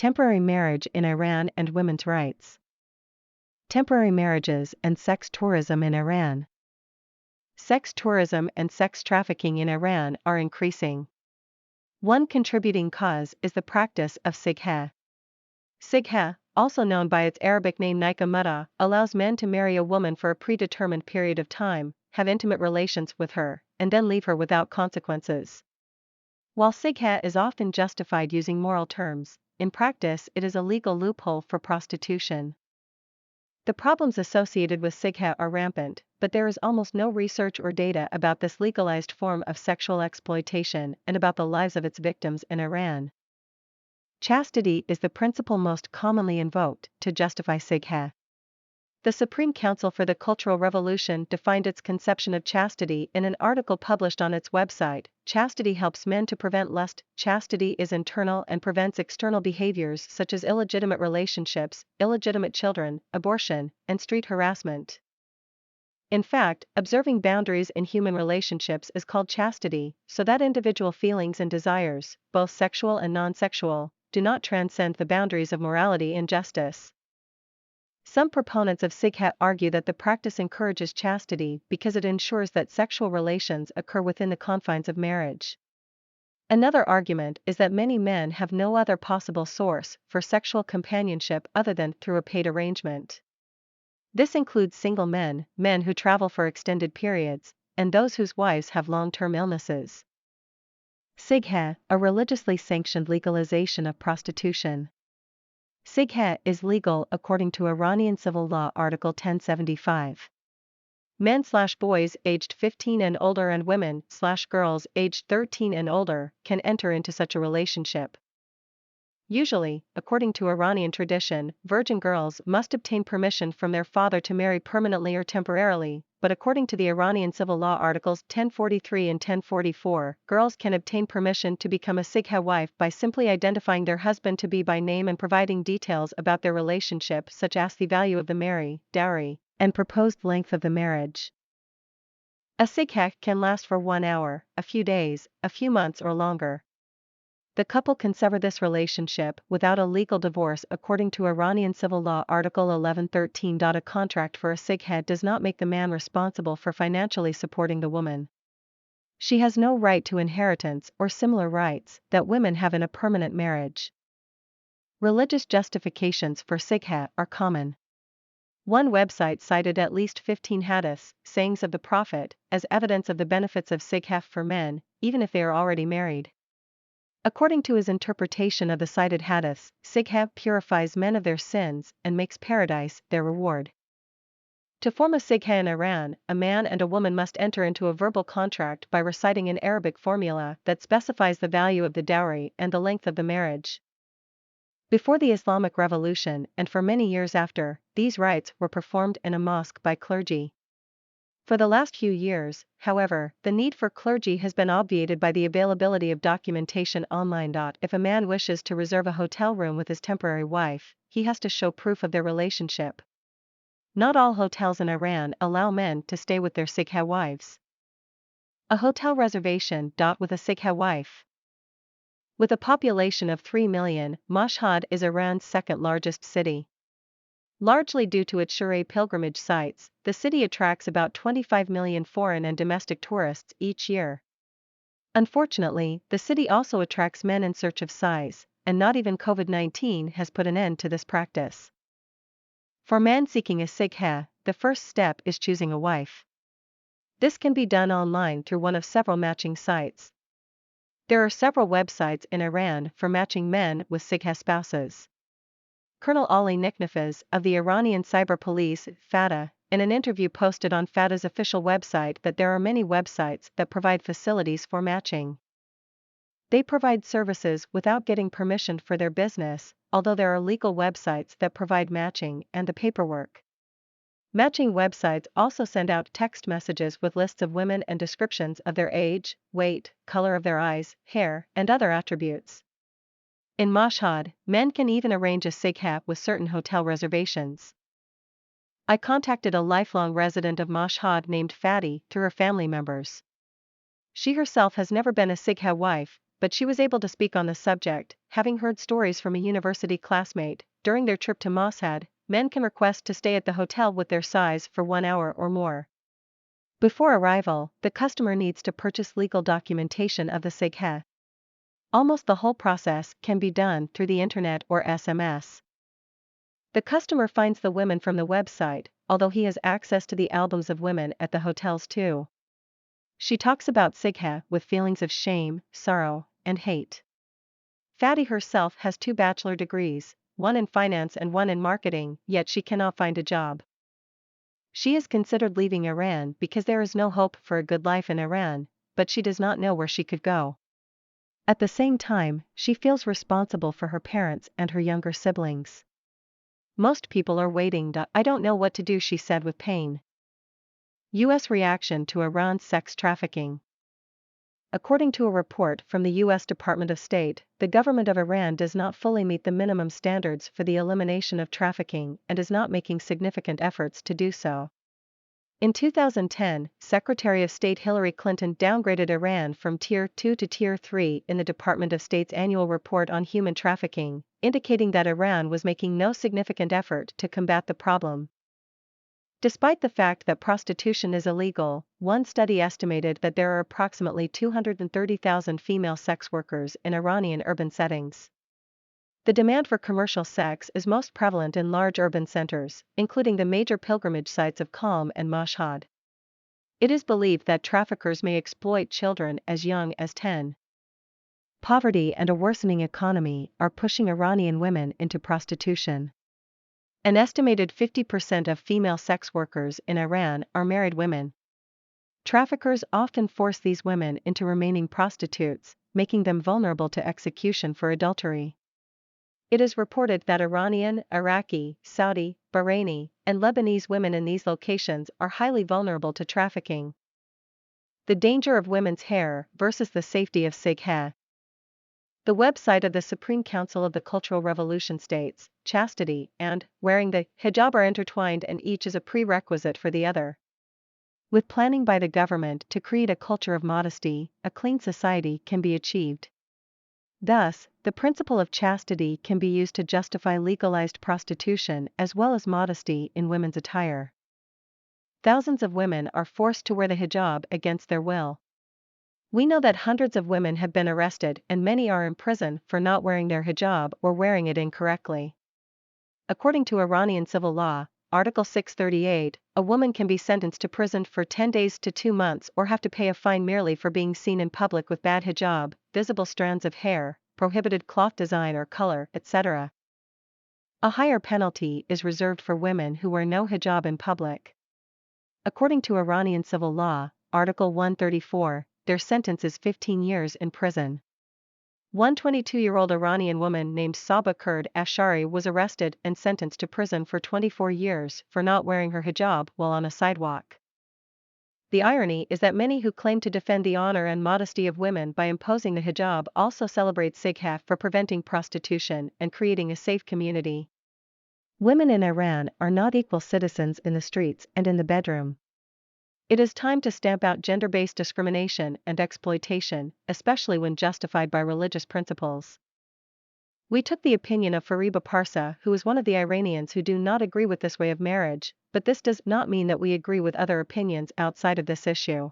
Temporary marriage in Iran and women's rights. Temporary marriages and sex tourism in Iran. Sex tourism and sex trafficking in Iran are increasing. One contributing cause is the practice of Sigheh. Sigheh, also known by its Arabic name nikah, allows men to marry a woman for a predetermined period of time, have intimate relations with her, and then leave her without consequences. While Sigheh is often justified using moral terms, in practice it is a legal loophole for prostitution. The problems associated with Sigheh are rampant, but there is almost no research or data about this legalized form of sexual exploitation and about the lives of its victims in Iran. Chastity is the principle most commonly invoked to justify Sigheh. The Supreme Council for the Cultural Revolution defined its conception of chastity in an article published on its website. Chastity helps men to prevent lust. Chastity is internal and prevents external behaviors such as illegitimate relationships, illegitimate children, abortion, and street harassment. In fact, observing boundaries in human relationships is called chastity, so that individual feelings and desires, both sexual and non-sexual, do not transcend the boundaries of morality and justice. Some proponents of Sigheh argue that the practice encourages chastity because it ensures that sexual relations occur within the confines of marriage. Another argument is that many men have no other possible source for sexual companionship other than through a paid arrangement. This includes single men, men who travel for extended periods, and those whose wives have long-term illnesses. Sigheh, a religiously sanctioned legalization of prostitution. Sigheh is legal according to Iranian Civil Law Article 1075. Men/boys aged 15 and older and women/girls aged 13 and older can enter into such a relationship. Usually, according to Iranian tradition, virgin girls must obtain permission from their father to marry permanently or temporarily, but according to the Iranian Civil Law Articles 1043 and 1044, girls can obtain permission to become a Sigheh wife by simply identifying their husband to be by name and providing details about their relationship such as the value of the dowry, and proposed length of the marriage. A Sigheh can last for 1 hour, a few days, a few months or longer. The couple can sever this relationship without a legal divorce according to Iranian Civil Law Article 1113. A contract for a Sigheh does not make the man responsible for financially supporting the woman. She has no right to inheritance or similar rights that women have in a permanent marriage. Religious justifications for Sigheh are common. One website cited at least 15 hadiths, sayings of the Prophet, as evidence of the benefits of Sigheh for men, even if they are already married. According to his interpretation of the cited hadiths, Sigheh purifies men of their sins and makes paradise their reward. To form a Sigheh in Iran, a man and a woman must enter into a verbal contract by reciting an Arabic formula that specifies the value of the dowry and the length of the marriage. Before the Islamic Revolution and for many years after, these rites were performed in a mosque by clergy. For the last few years, however, the need for clergy has been obviated by the availability of documentation online. If a man wishes to reserve a hotel room with his temporary wife, he has to show proof of their relationship. Not all hotels in Iran allow men to stay with their Sigheh wives. A hotel reservation. With a Sigheh wife. With a population of 3 million, Mashhad is Iran's second largest city. Largely due to its Sigheh pilgrimage sites, the city attracts about 25 million foreign and domestic tourists each year. Unfortunately, the city also attracts men in search of Sighs, and not even COVID-19 has put an end to this practice. For men seeking a Sigheh, the first step is choosing a wife. This can be done online through one of several matching sites. There are several websites in Iran for matching men with Sigheh spouses. Colonel Ali Niknafez of the Iranian cyber police, FATA, in an interview posted on FATA's official website that there are many websites that provide facilities for matching. They provide services without getting permission for their business, although there are legal websites that provide matching and the paperwork. Matching websites also send out text messages with lists of women and descriptions of their age, weight, color of their eyes, hair, and other attributes. In Mashhad, men can even arrange a Sigheh with certain hotel reservations. I contacted a lifelong resident of Mashhad named Fatty through her family members. She herself has never been a Sigheh wife, but she was able to speak on the subject, having heard stories from a university classmate. During their trip to Mashhad, men can request to stay at the hotel with their size for 1 hour or more. Before arrival, the customer needs to purchase legal documentation of the Sigheh. Almost the whole process can be done through the internet or SMS. The customer finds the women from the website, although he has access to the albums of women at the hotels too. She talks about Sigheh with feelings of shame, sorrow, and hate. Fatty herself has 2 bachelor degrees, one in finance and one in marketing, yet she cannot find a job. She has considered leaving Iran because there is no hope for a good life in Iran, but she does not know where she could go. At the same time, she feels responsible for her parents and her younger siblings. Most people are waiting. I don't know what to do, she said with pain. U.S. reaction to Iran's sex trafficking. According to a report from the U.S. Department of State, the government of Iran does not fully meet the minimum standards for the elimination of trafficking and is not making significant efforts to do so. In 2010, Secretary of State Hillary Clinton downgraded Iran from Tier 2 to Tier 3 in the Department of State's annual report on human trafficking, indicating that Iran was making no significant effort to combat the problem. Despite the fact that prostitution is illegal, one study estimated that there are approximately 230,000 female sex workers in Iranian urban settings. The demand for commercial sex is most prevalent in large urban centers, including the major pilgrimage sites of Qom and Mashhad. It is believed that traffickers may exploit children as young as 10. Poverty and a worsening economy are pushing Iranian women into prostitution. An estimated 50% of female sex workers in Iran are married women. Traffickers often force these women into remaining prostitutes, making them vulnerable to execution for adultery. It is reported that Iranian, Iraqi, Saudi, Bahraini, and Lebanese women in these locations are highly vulnerable to trafficking. The danger of women's hair versus the safety of Sigheh. The website of the Supreme Council of the Cultural Revolution states, chastity and wearing the hijab are intertwined and each is a prerequisite for the other. With planning by the government to create a culture of modesty, a clean society can be achieved. Thus, the principle of chastity can be used to justify legalized prostitution as well as modesty in women's attire. Thousands of women are forced to wear the hijab against their will. We know that hundreds of women have been arrested and many are in prison for not wearing their hijab or wearing it incorrectly. According to Iranian civil law, Article 638, a woman can be sentenced to prison for 10 days to 2 months or have to pay a fine merely for being seen in public with bad hijab, visible strands of hair, prohibited cloth design or color, etc. A higher penalty is reserved for women who wear no hijab in public. According to Iranian civil law, Article 134, their sentence is 15 years in prison. One 22-year-old Iranian woman named Sabah Kurd Ashari was arrested and sentenced to prison for 24 years for not wearing her hijab while on a sidewalk. The irony is that many who claim to defend the honor and modesty of women by imposing the hijab also celebrate Sigheh for preventing prostitution and creating a safe community. Women in Iran are not equal citizens in the streets and in the bedroom. It is time to stamp out gender-based discrimination and exploitation, especially when justified by religious principles. We took the opinion of Fariba Parsa, who is one of the Iranians who do not agree with this way of marriage, but this does not mean that we agree with other opinions outside of this issue.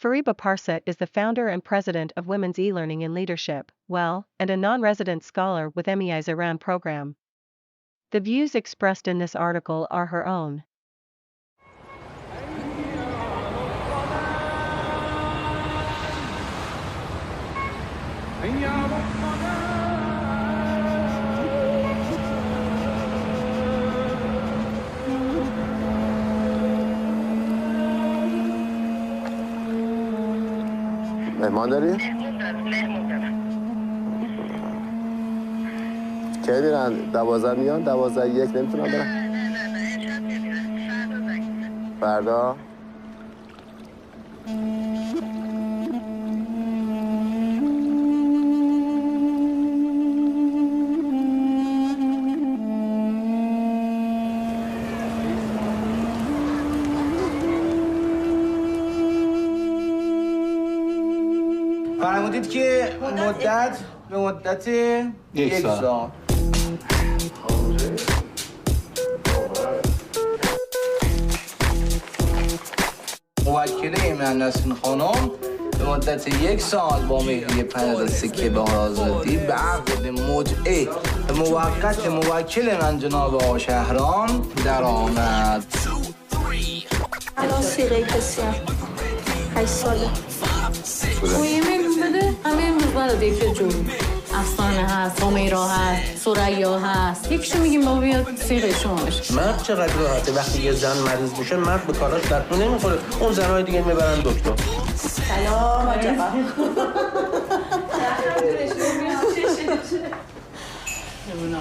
Fariba Parsa is the founder and president of Women's E-Learning in Leadership, and a non-resident scholar with MEI's Iran program. The views expressed in this article are her own. مهمان داری؟ کی میرن؟ 12 میان؟ 12:01 نمیتونم برم؟ فردا؟ فرمودی فرمودید که به مدت یک سال. موکله من نسرین خانم به مدت یک سال با مهریه 5000 سکه به آزادی به عقد متعه موقت موکل من جناب آقا شهرام در آمد. الان سیغه کسی هم 8 ساله. ایمیل بده همه امروز برای دیگه جون افسانه هست، همیرا هست، ثریا هست. یکیشو میگیم با بیاد سیغه شما بشه. مرد چقدر راحته وقتی یه زن مریض میشه مرد به کاراش دخمه نمیخوره. اون زنهای دیگه میبرن دکتر. سلام آجاقا. نمونه